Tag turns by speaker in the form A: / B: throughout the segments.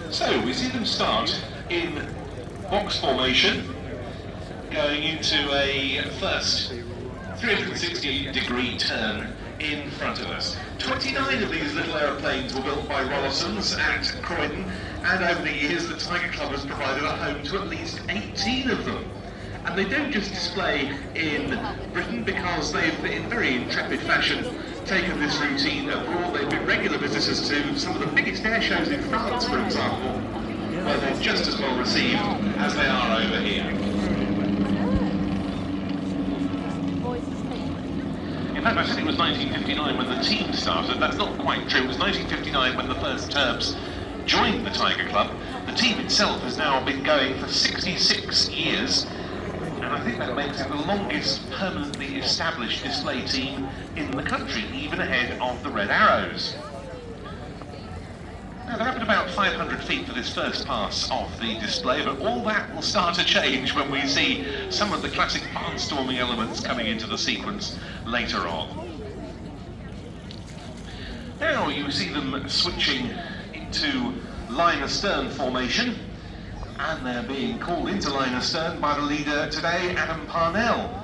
A: So we see them start in box formation, going into a first 360-degree turn in front of us. 29 of these little aeroplanes were built by Rollisons at Croydon, and over the years the Tiger Club has provided a home to at least 18 of them. And they don't just display in Britain, because they've, in very intrepid fashion, taken this routine abroad. They've been regular visitors to some of the biggest air shows in France, for example, where they're just as well received as they are over here. In fact, I said it was 1959 when the team started. That's not quite true. It was 1959 when the first Turbs joined the Tiger Club. The team itself has now been going for 66 years. And I think that makes it the longest permanently established display team in the country, even ahead of the Red Arrows. Now, they're up at about 500 feet for this first pass of the display, but all that will start to change when we see some of the classic barnstorming elements coming into the sequence later on. Now you see them switching into line astern formation, and they're being called into line astern by the leader today, Adam Parnell.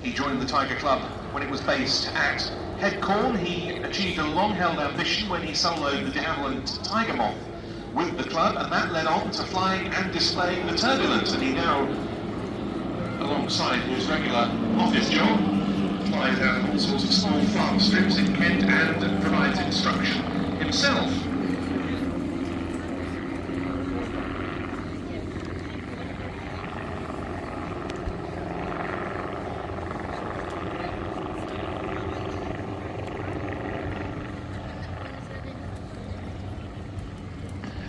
A: He joined the Tiger Club when it was based at Headcorn. He achieved a long-held ambition when he soloed the Turbulent Tiger Moth with the club, and that led on to flying and displaying the Turbulent, and he now, alongside his regular office job, flies out of all sorts of small farm strips in Kent and provides instruction himself.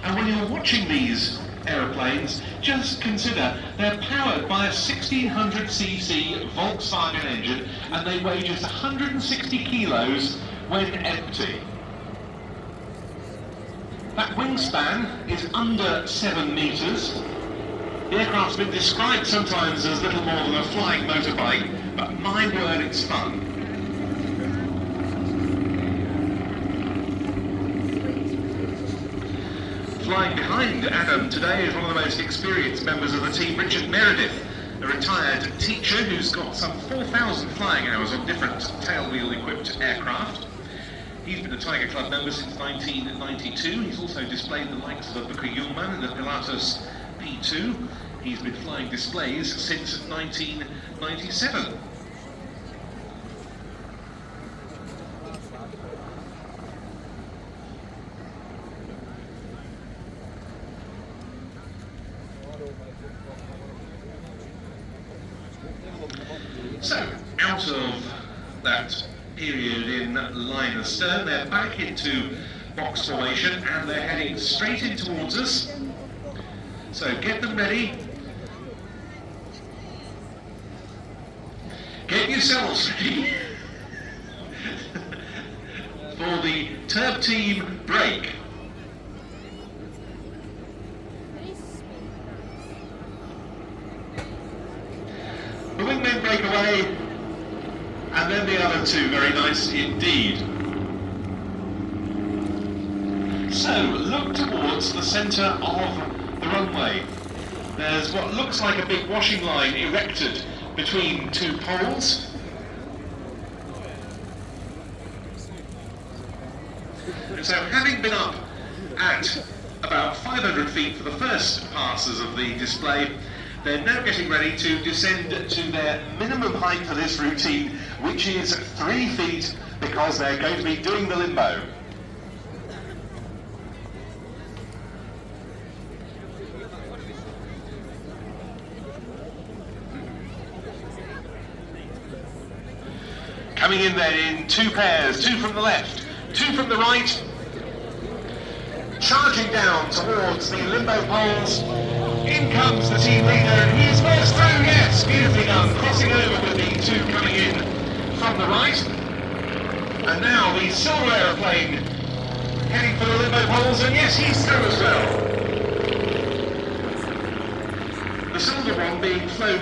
A: And when you're watching these aeroplanes, just consider they're powered by a 1600cc Volkswagen engine, and they weigh just 160 kilos when empty. That wingspan is under 7 meters. The aircraft's been described sometimes as little more than a flying motorbike, but my word, it's fun. Flying behind Adam today is one of the most experienced members of the team, Richard Meredith, a retired teacher who's got some 4,000 flying hours on different tailwheel-equipped aircraft. He's been a Tiger Club member since 1992. He's also displayed the likes of the Booker Jungmann and the Pilatus P2. He's been flying displays since 1997. So, out of that period in line astern, they're back into box formation and they're heading straight in towards us. So get them ready. Get yourselves ready for the Turb team break. The wingmen break away, and then the other two, very nice indeed. So, look towards the centre of the runway. There's what looks like a big washing line erected between two poles. And so, having been up at about 500 feet for the first passes of the display, they're now getting ready to descend to their minimum height for this routine, which is 3 feet, because they're going to be doing the limbo. Coming in there in two pairs, 2 from the left, 2 from the right, charging down towards the limbo poles. In comes the team leader, and he's first through, yes, beautifully done, crossing over with the 2 coming in from the right. And now the silver aeroplane heading for the limbo poles, and yes, he's through as well. The silver one being flown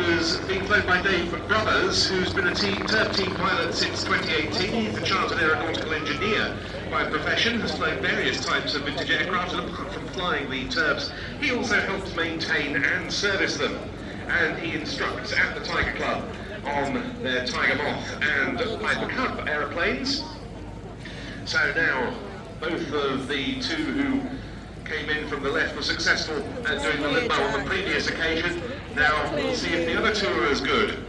A: by Dave Brothers, who's been a Turb team pilot since 2018. He's a chartered aeronautical engineer by profession, has flown various types of vintage aircraft, and apart from flying the Turbs, he also helps maintain and service them. And he instructs at the Tiger Club on their Tiger Moth and Piper Cub aeroplanes. So now, both of the two who came in from the left were successful at doing the limbo on the previous occasion. Now we'll see if the other two are as good.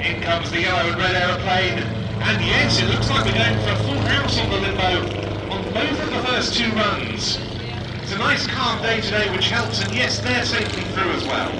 A: In comes the yellow and red aeroplane, and yes, it looks like we're going for a full house on the limbo on both of the first two runs. It's a nice calm day today which helps, and yes, they're safely through as well.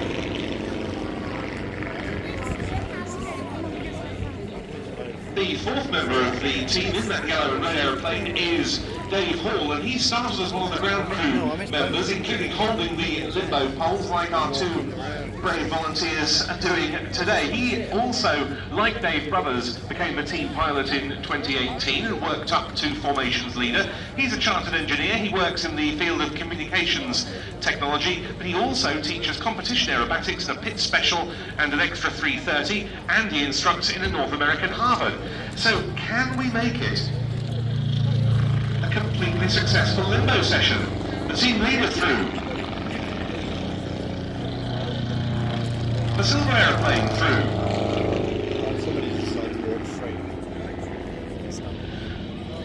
A: The fourth member of the team in that yellow and red aeroplane is Dave Hall, and he started as one of the ground crew members, including holding the limbo poles like our two brave volunteers are doing today. He also, like Dave Brothers, became a team pilot in 2018 and worked up to formations leader. He's a chartered engineer. He works in the field of communications technology, but he also teaches competition aerobatics, a pit special and an extra 330, and he instructs in a North American Harvard. So can we make it a completely successful limbo session? The team leader through. The silver aeroplane through.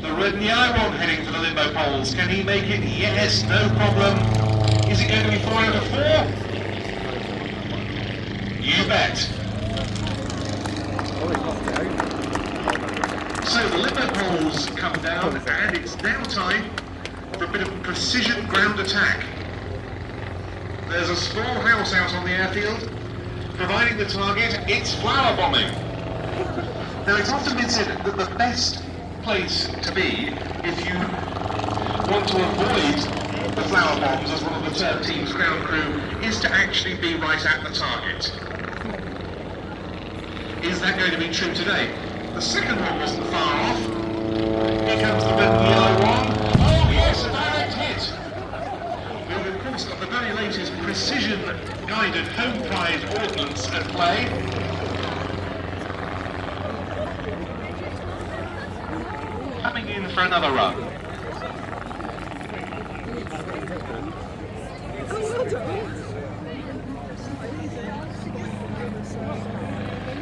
A: The red and yellow one heading for the limbo poles. Can he make it? Yes, no problem. Is it going to be 4 out of 4? You bet. So the limbo poles come down, and it's now time for a bit of precision ground attack. There's a small house out on the airfield, providing the target, it's flower bombing. Now it's often been said that the best place to be if you want to avoid the flower bombs as one of the Turb team's ground crew is to actually be right at the target. Is that going to be true today? The second one wasn't far off. Here comes the red and yellow one. Oh yes, a direct hit. We've of course got the very latest precision-guided home prize ordnance at play. Coming in for another run.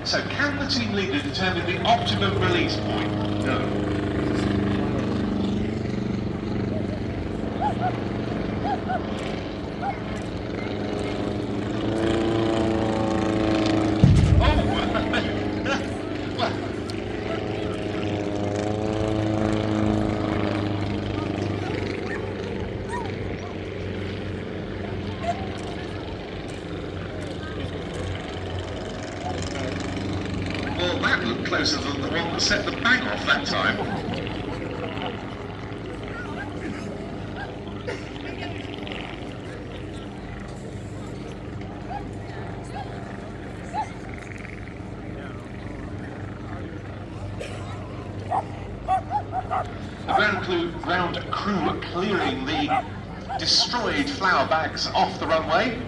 A: So can the team leader determine the optimum release point? No. Well, that looked closer than the one that set the bang off that time. The ground crew clearing the destroyed flower bags off the runway.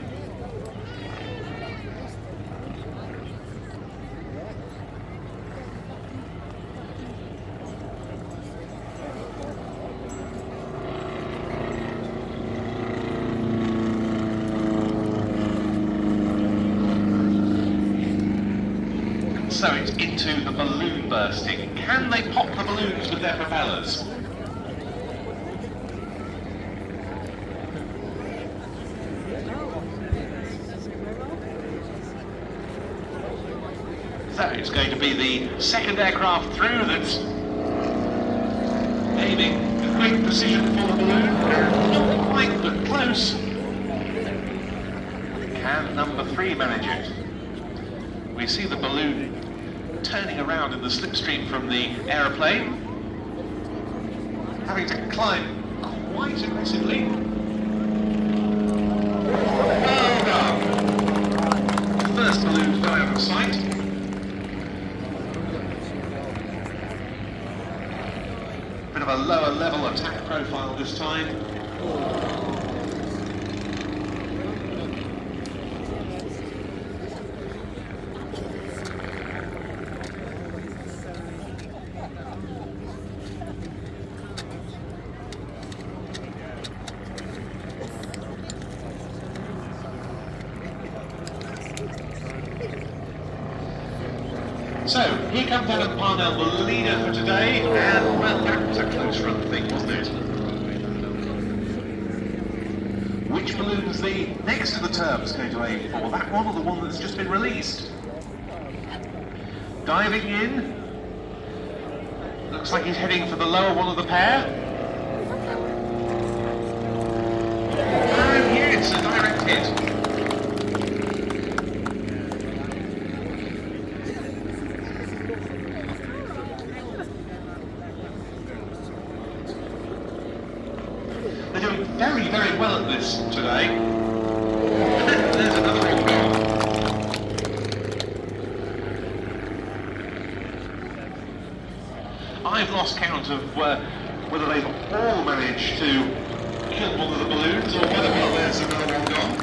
A: So it's into the balloon bursting. Can they pop the balloons with their propellers? So it's going to be the second aircraft through that's aiming with great precision for the balloon. Not quite, but close. Can number 3 manage it? We see the balloon turning around in the slipstream from the aeroplane, having to climb quite aggressively. Well done. First balloon to die out of sight. bit of a lower level attack profile this time. So, here comes Adam Parnell, the leader for today, and well, that was a close run thing, wasn't it? Which balloon's the next to the Turbs going to aim for? That one or the one that's just been released? Diving in. Looks like he's heading for the lower one of the pair. And here it's a direct hit. They're doing very, very well at this today. There's another one gone. I've lost count of whether they've all managed to kill one of the balloons or whether, well, there's another one gone.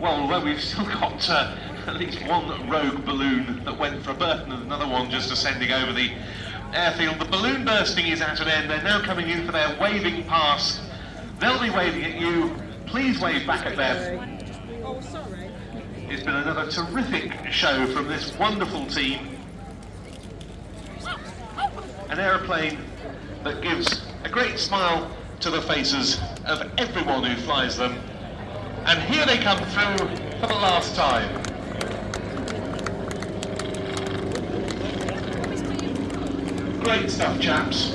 A: Well, we've still got at least one rogue balloon that went for a burst and another one just ascending over the airfield. The balloon bursting is at an end. They're now coming in for their waving pass. They'll be waving at you. Please wave back at them.
B: Oh, sorry.
A: It's been another terrific show from this wonderful team. An aeroplane that gives a great smile to the faces of everyone who flies them. And here they come through for the last time. Great stuff, chaps.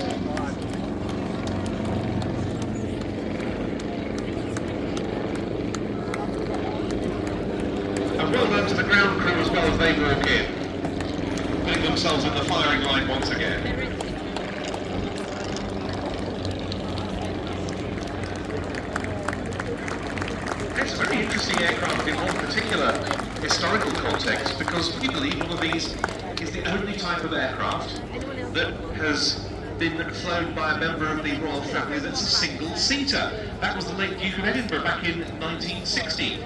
A: And well done to the ground crew as well as they walk in, putting themselves in the firing line once again. It's a very interesting aircraft in one particular historical context, because we believe one of these is the only type of aircraft that has been flown by a member of the royal family that's a single-seater. That was the late Duke of Edinburgh back in 1960.